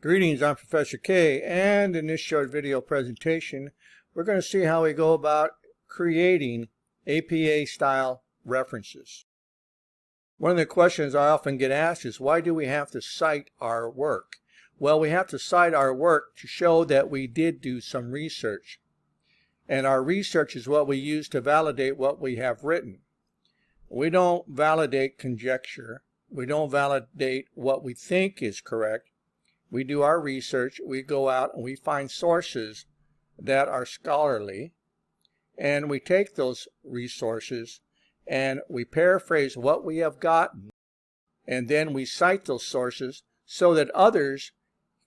Greetings, I'm Professor K, and in this short video presentation, we're going to see how we go about creating APA-style references. One of the questions I often get asked is, why do we have to cite our work? Well, we have to cite our work to show that we did do some research. And our research is what we use to validate what we have written. We don't validate conjecture. We don't validate what we think is correct. We do our research, we go out and we find sources that are scholarly, and we take those resources and we paraphrase what we have gotten, and then we cite those sources so that others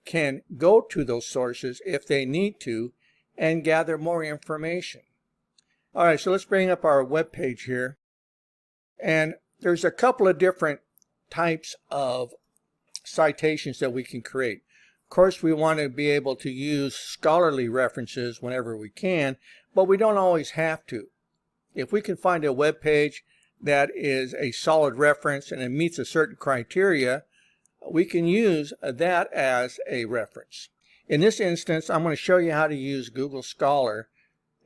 can go to those sources if they need to and gather more information. All right, so let's bring up our web page here, and there's a couple of different types of citations that we can create. Of course, we want to be able to use scholarly references whenever we can, but we don't always have to. If we can find a web page that is a solid reference and it meets a certain criteria, we can use that as a reference. In this instance, I'm going to show you how to use Google Scholar,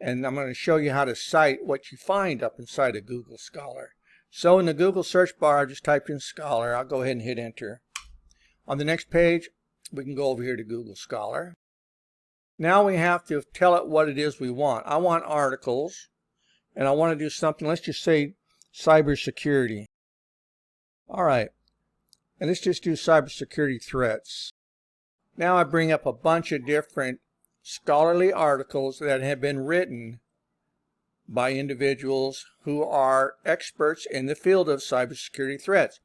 and I'm going to show you how to cite what you find up inside of Google Scholar. So in the Google search bar, I just typed in Scholar. I'll go ahead and hit enter. On the next page, we can go over here to Google Scholar. Now we have to tell it what it is we want. I want articles, and I want to do something, let's just say cybersecurity. All right, and let's just do cybersecurity threats. Now I bring up a bunch of different scholarly articles that have been written by individuals who are experts in the field of cybersecurity threats.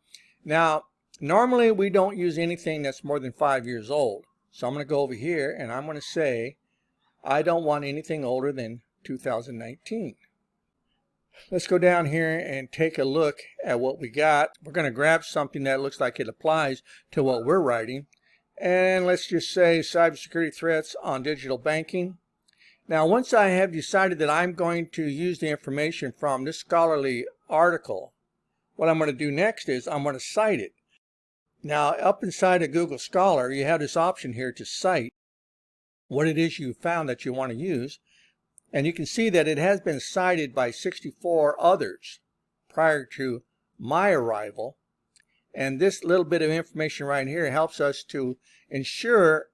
Now, normally we don't use anything that's more than 5 years old. So I'm going to go over here and I'm going to say I don't want anything older than 2019. Let's go down here and take a look at what we got. We're going to grab something that looks like it applies to what we're writing. And let's just say cybersecurity threats on digital banking. Now, once I have decided that I'm going to use the information from this scholarly article, what I'm going to do next is I'm going to cite it. Now, up inside of Google Scholar, you have this option here to cite what it is you found that you want to use. And you can see that it has been cited by 64 others prior to my arrival. And this little bit of information right here helps us to ensure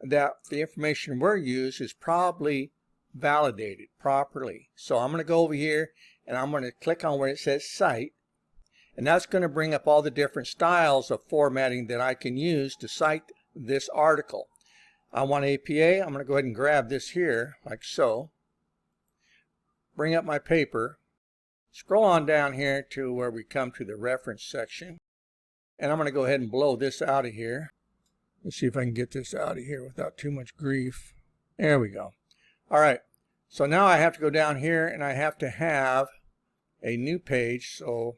that the information we're using is probably validated properly. So I'm going to go over here and I'm going to click on where it says cite. And that's going to bring up all the different styles of formatting that I can use to cite this article. I want APA. I'm going to go ahead and grab this here, like so. Bring up my paper. Scroll on down here to where we come to the reference section. And I'm going to go ahead and blow this out of here. Let's see if I can get this out of here without too much grief. There we go. All right. So now I have to go down here and I have to have a new page. So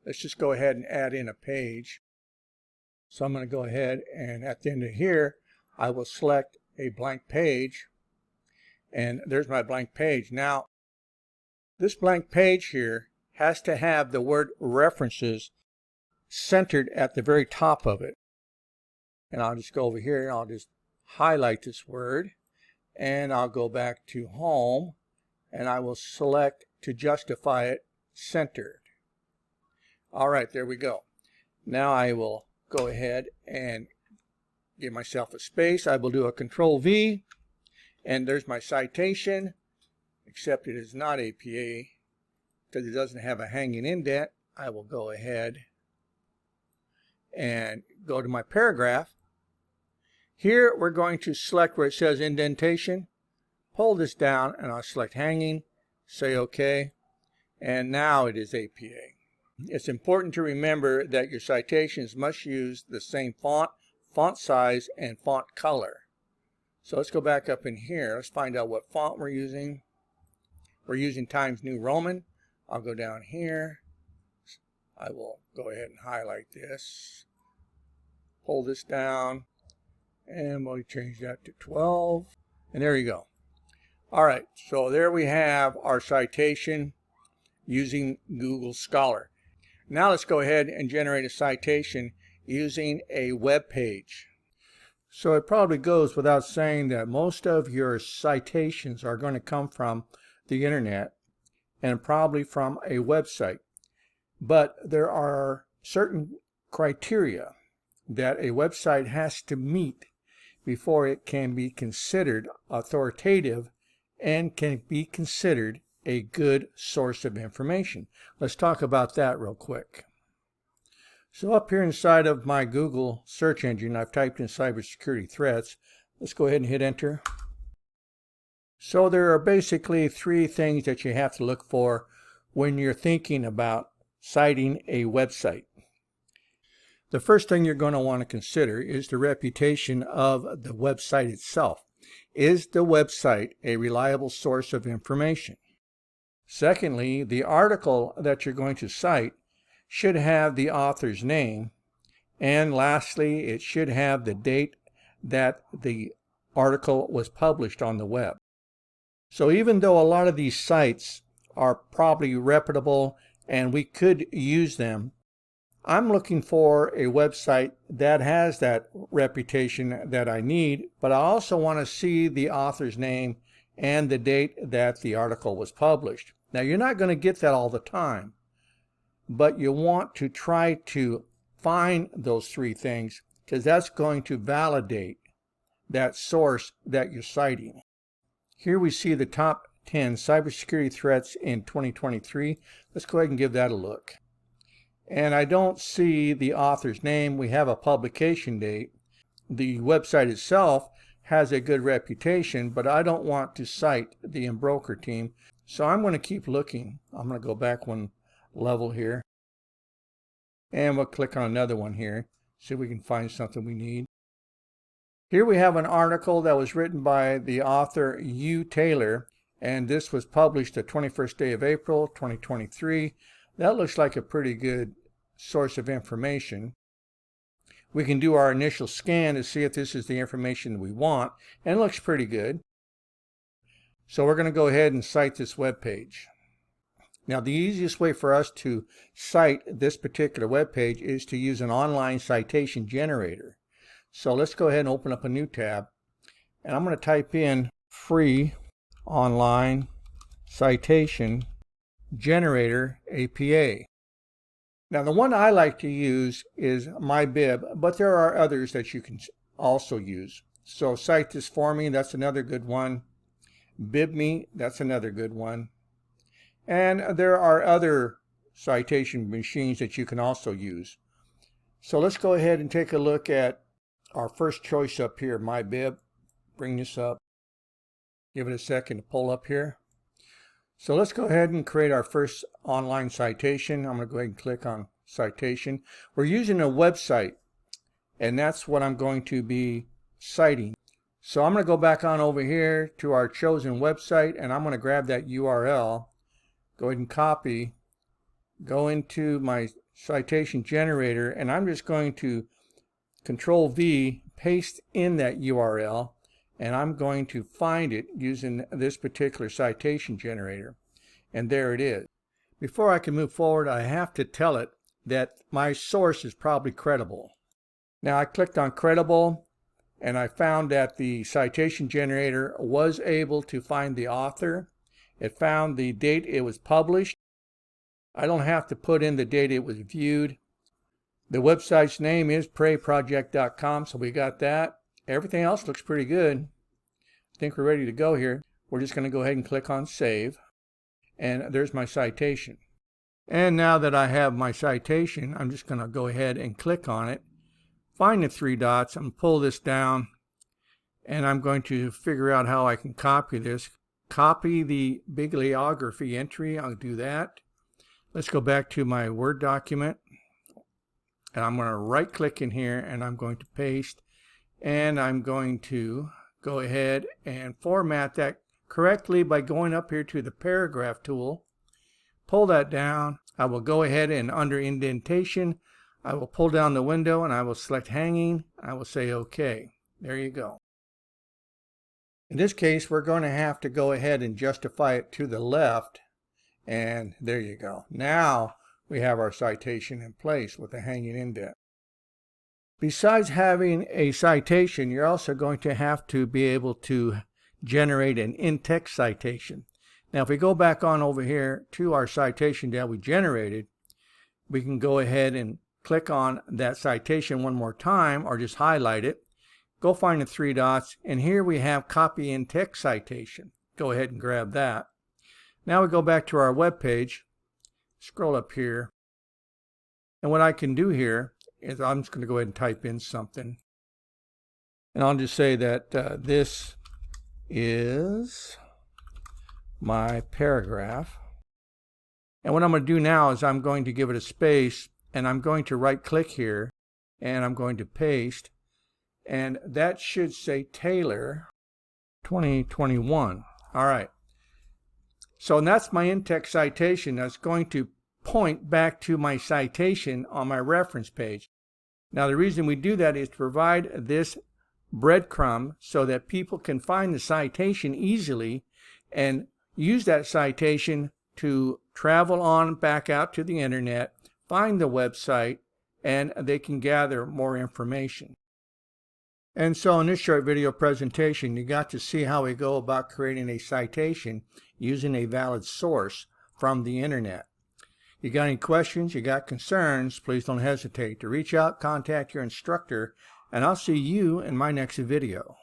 let's just go ahead and add in a page. So I'm going to go ahead and at the end of here, I will select a blank page. And there's my blank page. Now, this blank page here has to have the word references centered at the very top of it. And I'll just go over here and I'll just highlight this word. And I'll go back to home and I will select to justify it centered. All right, there we go. Now I will go ahead and give myself a space. I will do a Control V, and there's my citation, except it is not APA because it doesn't have a hanging indent. I will go ahead and go to my paragraph. Here we're going to select where it says indentation, pull this down, and I'll select hanging, say OK, and now it is APA. It's important to remember that your citations must use the same font, font size, and font color. So let's go back up in here. Let's find out what font we're using. We're using Times New Roman. I'll go down here. I will go ahead and highlight this. Pull this down. And we'll change that to 12. And there you go. All right. So there we have our citation using Google Scholar. Now let's go ahead and generate a citation using a web page. So it probably goes without saying that most of your citations are going to come from the internet and probably from a website. But there are certain criteria that a website has to meet before it can be considered authoritative and can be considered a good source of information. Let's talk about that real quick. So up here inside of my Google search engine, I've typed in cybersecurity threats. Let's go ahead and hit enter. So there are basically three things that you have to look for when you're thinking about citing a website. The first thing you're going to want to consider is the reputation of the website itself. Is the website a reliable source of information? Secondly, the article that you're going to cite should have the author's name. And lastly, it should have the date that the article was published on the web. So even though a lot of these sites are probably reputable and we could use them, I'm looking for a website that has that reputation that I need, but I also want to see the author's name and the date that the article was published. Now, you're not going to get that all the time, but you want to try to find those three things because that's going to validate that source that you're citing. Here we see the top 10 cybersecurity threats in 2023. Let's go ahead and give that a look. And I don't see the author's name. We have a publication date. The website itself has a good reputation, but I don't want to cite the Embroker team. So I'm going to keep looking. I'm going to go back one level here. And we'll click on another one here. See if we can find something we need. Here we have an article that was written by the author U. Taylor, and this was published the 21st day of April, 2023. That looks like a pretty good source of information. We can do our initial scan to see if this is the information we want, and it looks pretty good. So we're going to go ahead and cite this web page. Now, the easiest way for us to cite this particular web page is to use an online citation generator. So let's go ahead and open up a new tab, and I'm going to type in free online citation generator APA. Now, the one I like to use is MyBib, but there are others that you can also use. So Cite This For Me, that's another good one. BibMe, that's another good one. And there are other citation machines that you can also use. So let's go ahead and take a look at our first choice up here, MyBib. Bring this up. Give it a second to pull up here. So let's go ahead and create our first online citation. I'm going to go ahead and click on citation. We're using a website, and that's what I'm going to be citing. So I'm going to go back on over here to our chosen website, and I'm going to grab that URL, go ahead and copy, go into my citation generator, and I'm just going to Control V, paste in that URL, and I'm going to find it using this particular citation generator. And there it is. Before I can move forward, I have to tell it that my source is probably credible. Now, I clicked on credible, and I found that the citation generator was able to find the author. It found the date it was published. I don't have to put in the date it was viewed. The website's name is preyproject.com, so we got that. Everything else looks pretty good. I think we're ready to go here. We're just going to go ahead and click on Save. And there's my citation. And now that I have my citation, I'm just going to go ahead and click on it. Find the three dots. I'm going to pull this down. And I'm going to figure out how I can copy this. Copy the bibliography entry. I'll do that. Let's go back to my Word document. And I'm going to right click in here and I'm going to paste. And I'm going to go ahead and format that correctly by going up here to the paragraph tool. Pull that down. I will go ahead and under indentation, I will pull down the window and I will select hanging. I will say OK. There you go. In this case, we're going to have to go ahead and justify it to the left. And there you go. Now we have our citation in place with a hanging indent. Besides having a citation, you're also going to have to be able to generate an in-text citation. Now, if we go back on over here to our citation that we generated, we can go ahead and click on that citation one more time, or just highlight it. Go find the three dots, and here we have copy in-text citation. Go ahead and grab that. Now we go back to our web page, scroll up here, and what I can do here is I'm just going to go ahead and type in something. And I'll just say that this is my paragraph. And what I'm going to do now is I'm going to give it a space, and I'm going to right click here, and I'm going to paste, and that should say Taylor 2021. All right. So that's my in-text citation. That's going to point back to my citation on my reference page. Now, the reason we do that is to provide this breadcrumb so that people can find the citation easily and use that citation to travel on back out to the internet, find the website, and they can gather more information. And so in this short video presentation, you got to see how we go about creating a citation using a valid source from the internet. You got any questions, you got concerns, please don't hesitate to reach out, contact your instructor, and I'll see you in my next video.